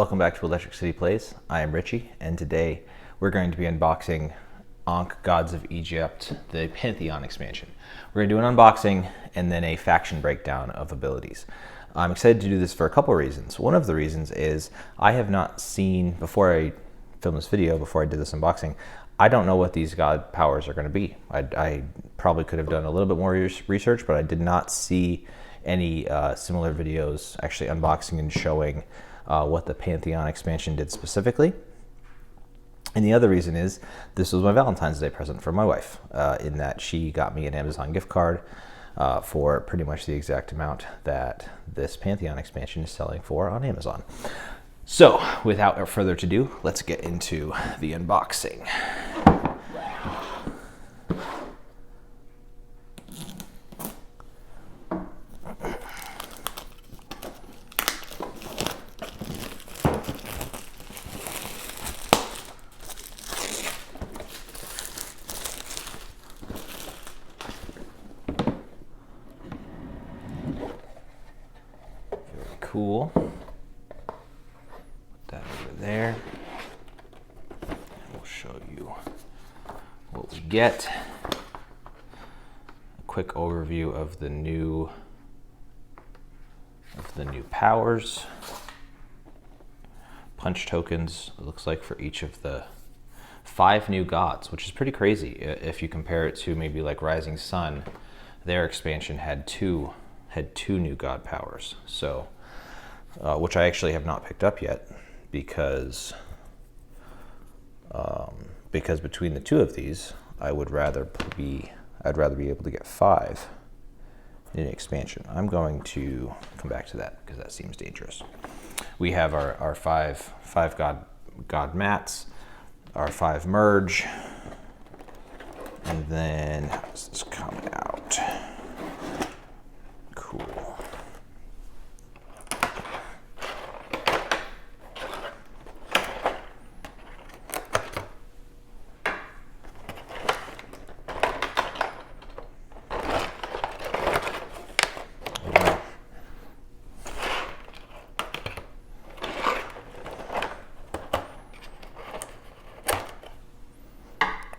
Welcome back to Electric City Plays. I am Richie, and today we're going to be unboxing Ankh Gods of Egypt, the Pantheon expansion. We're going to do an unboxing and then a faction breakdown of abilities. I'm excited to do this for a couple of reasons. One of the reasons is I have not seen, before I filmed this video, before I did this unboxing, I don't know what these god powers are going to be. I probably could have done a little bit more research, but I did not see any similar videos actually unboxing and showing what the Pantheon expansion did specifically. And the other reason is this was my Valentine's Day present for my wife, in that she got me an Amazon gift card for pretty much the exact amount that this Pantheon expansion is selling for on Amazon. So without further ado, let's get into the unboxing. Cool. Put that over there. And we'll show you what we get. A quick overview of the new powers. Punch tokens, it looks like, for each of the 5 new gods, which is pretty crazy if you compare it to maybe like Rising Sun. Their expansion had two new god powers. So which I actually have not picked up yet because between the two of these, I'd rather be able to get 5 in an expansion. I'm going to come back to that because that seems dangerous. We have our five god mats, our 5 merge, and then how does this come out? Cool.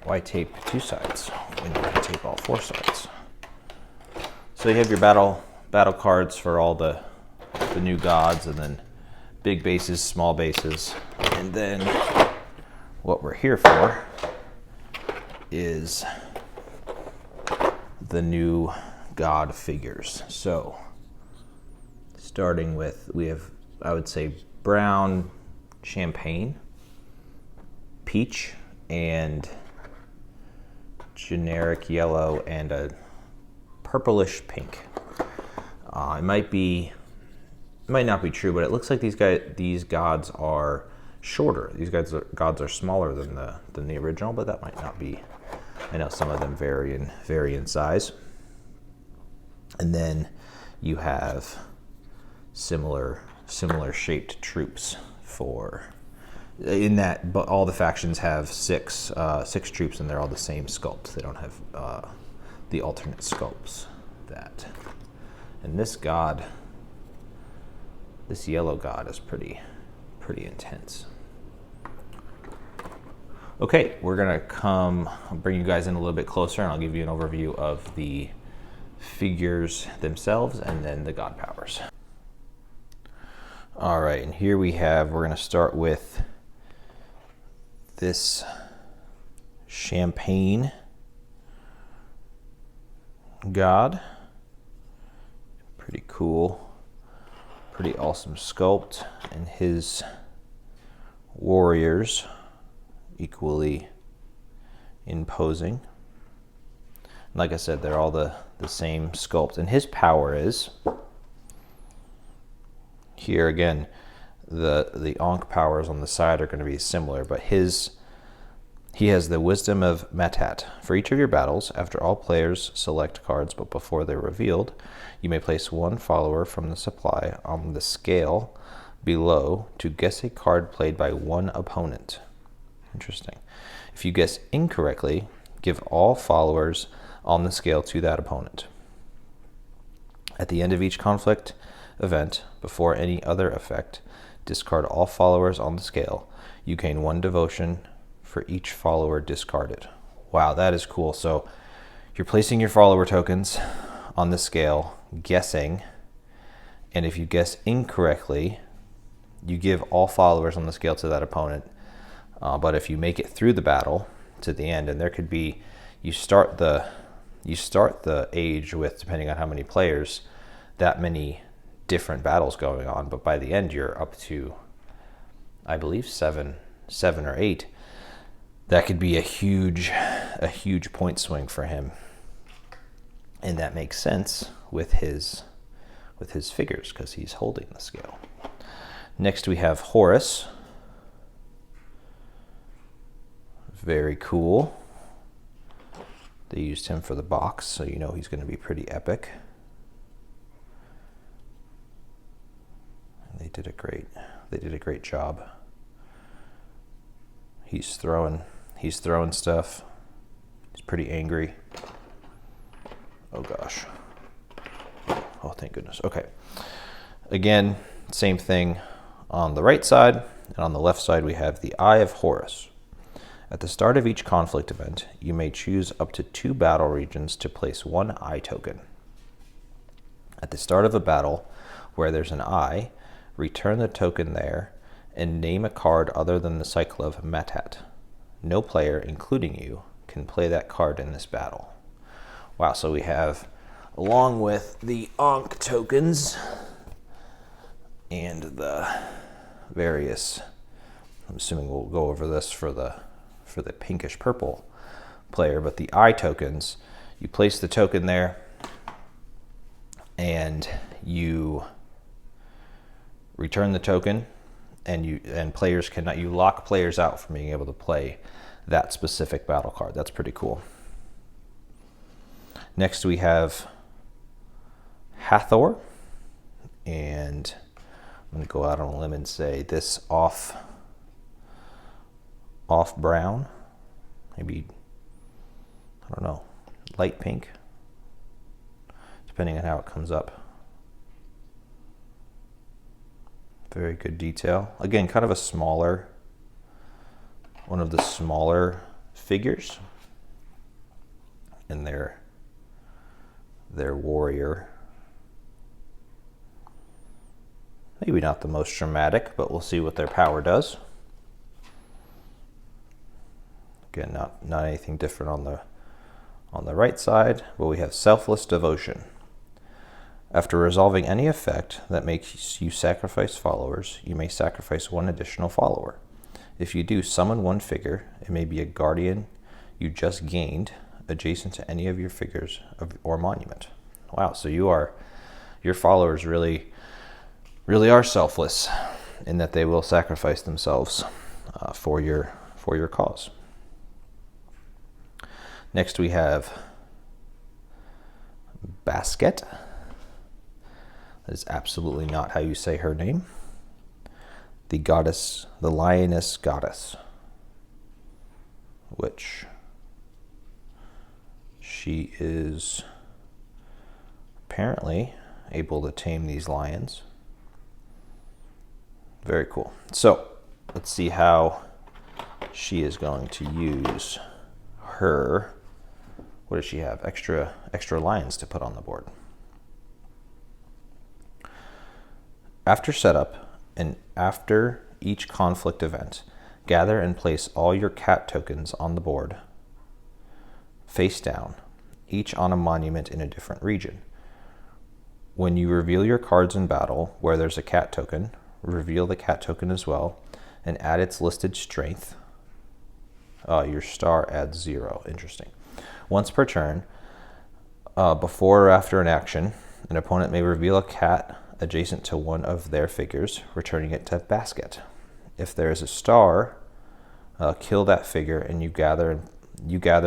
Why tape 2 sides when you can tape all 4 sides? So you have your battle cards for all the new gods, and then big bases, small bases, and then what we're here for is the new god figures. So starting with, we have, I would say, brown, champagne, peach, and generic yellow, and a purplish pink. It might not be true, but it looks like these gods are shorter. These gods are smaller than the original, but that might not be. I know some of them vary in size. And then you have similar shaped troops in that, but all the factions have 6 troops, and they're all the same sculpt. They don't have the alternate sculpts that. And this yellow god is pretty intense. Okay, we're gonna I'll bring you guys in a little bit closer, and I'll give you an overview of the figures themselves and then the god powers. All right, and here we're gonna start with this champagne god. Pretty cool, pretty awesome sculpt, and his warriors equally imposing. Like I said, they're all the same sculpt, and his power is, here again, the Ankh powers on the side are going to be similar, but he has the Wisdom of Matat. For each of your battles, after all players select cards, but before they're revealed, you may place 1 follower from the supply on the scale below to guess a card played by 1 opponent. Interesting. If you guess incorrectly, give all followers on the scale to that opponent. At the end of each conflict event, before any other effect, Discard all followers on the scale. You gain 1 devotion for each follower discarded. Wow, that is cool. So you're placing your follower tokens on the scale, guessing, and if you guess incorrectly, you give all followers on the scale to that opponent. But if you make it through the battle to the end, and there could be, you start the age with, depending on how many players, that many different battles going on. But by the end, you're up to, I believe, seven or 8. That could be a huge point swing for him, and that makes sense with his figures because he's holding the scale. Next we have Horus. Very cool. They used him for the box, so you know he's going to be pretty epic. And they did a great job. He's throwing stuff. He's pretty angry. Oh gosh. Oh, thank goodness. Okay. Again, same thing on the right side, and on the left side we have the Eye of Horus. At the start of each conflict event, you may choose up to 2 battle regions to place 1 eye token. At the start of a battle where there's an eye, return the token there and name a card other than the cycle of Metat. No player, including you, can play that card in this battle. Wow, so we have, along with the Ankh tokens and the various, I'm assuming we'll go over this for the pinkish purple player, but the eye tokens, you place the token there and you return the token, and players cannot, you lock players out from being able to play that specific battle card. That's pretty cool. Next we have Hathor, and I'm going to go out on a limb and say this off brown, maybe, I don't know, light pink, depending on how it comes up. Very good detail. Again, kind of a smaller, one of the smaller figures, and their warrior. Maybe not the most dramatic, but we'll see what their power does. Again, not anything different on the right side, but we have Selfless Devotion. After resolving any effect that makes you sacrifice followers, you may sacrifice 1 additional follower. If you do, summon 1 figure. It may be a guardian you just gained, adjacent to any of your figures or monument. Wow, so your followers really are selfless in that they will sacrifice themselves for your cause. Next we have Basket. That is absolutely not how you say her name. The goddess, the lioness goddess, which she is apparently able to tame these lions. Very cool. So let's see how she is going to use her. What does she have? Extra lions to put on the board. After setup and after each conflict event, gather and place all your cat tokens on the board, face down, each on a monument in a different region. When you reveal your cards in battle where there's a cat token, reveal the cat token as well and add its listed strength. Your star adds 0. Interesting. Once per turn, before or after an action, an opponent may reveal a cat adjacent to 1 of their figures, returning it to Basket. If there is a star, kill that figure, and you gather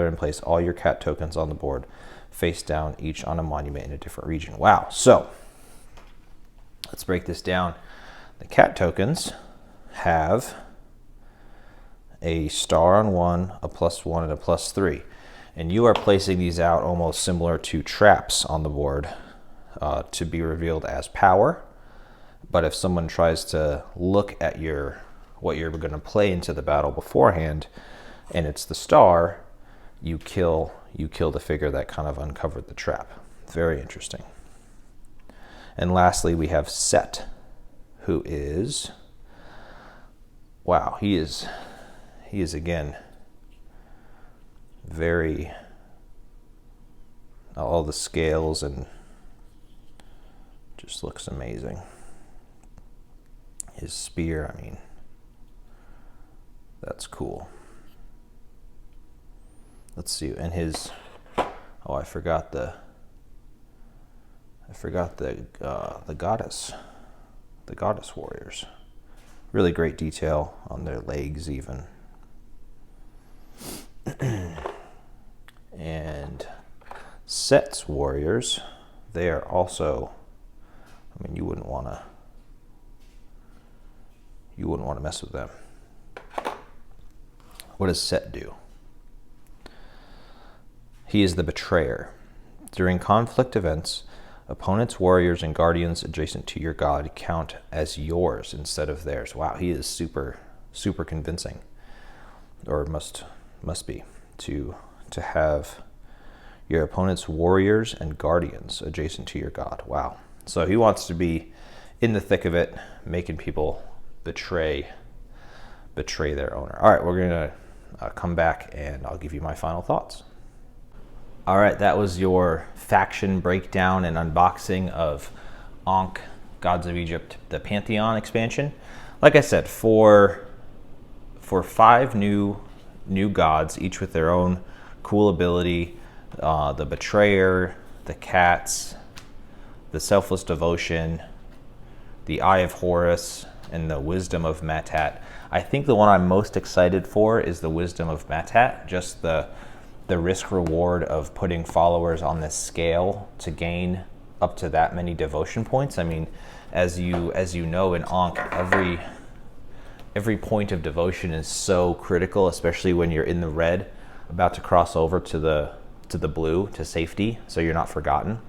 and place all your cat tokens on the board, face down, each on a monument in a different region. Wow. So let's break this down. The cat tokens have a star on 1, a +1, and a +3. And you are placing these out almost similar to traps on the board to be revealed as power, But if someone tries to look at what you're going to play into the battle beforehand, and it's the star, you kill the figure that kind of uncovered the trap. Very interesting. And lastly, we have Set, who is, wow, he is again very, all the scales, and just looks amazing. His spear, I mean, that's cool. Let's see, and his, oh, I forgot the goddess warriors. Really great detail on their legs even. And Set's warriors, they are also, I mean, you wouldn't want to mess with them. What does Set do? He is the betrayer. During conflict events, opponents, warriors, and guardians adjacent to your god count as yours instead of theirs. Wow, he is super convincing, or must be, to have your opponent's warriors and guardians adjacent to your god. Wow. So he wants to be in the thick of it, making people betray their owner. All right, we're gonna come back and I'll give you my final thoughts. All right, that was your faction breakdown and unboxing of Ankh, Gods of Egypt, the Pantheon expansion. Like I said, for 5 new gods, each with their own cool ability, the Betrayer, the Cats, the Selfless Devotion, the Eye of Horus, and the Wisdom of Matat. I think the one I'm most excited for is the Wisdom of Matat, just the risk reward of putting followers on this scale to gain up to that many devotion points. I mean, as you know, in Ankh, every point of devotion is so critical, especially when you're in the red, about to cross over to the blue, to safety, so you're not forgotten.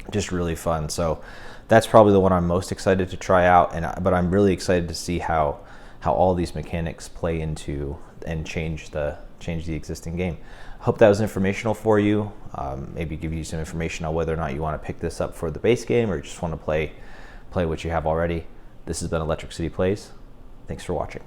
Just really fun. So that's probably the one I'm most excited to try out, but I'm really excited to see how all these mechanics play into and change the existing game. I hope that was informational for you. Maybe give you some information on whether or not you want to pick this up for the base game, or you just want to play what you have already. This has been Electric City Plays. Thanks for watching.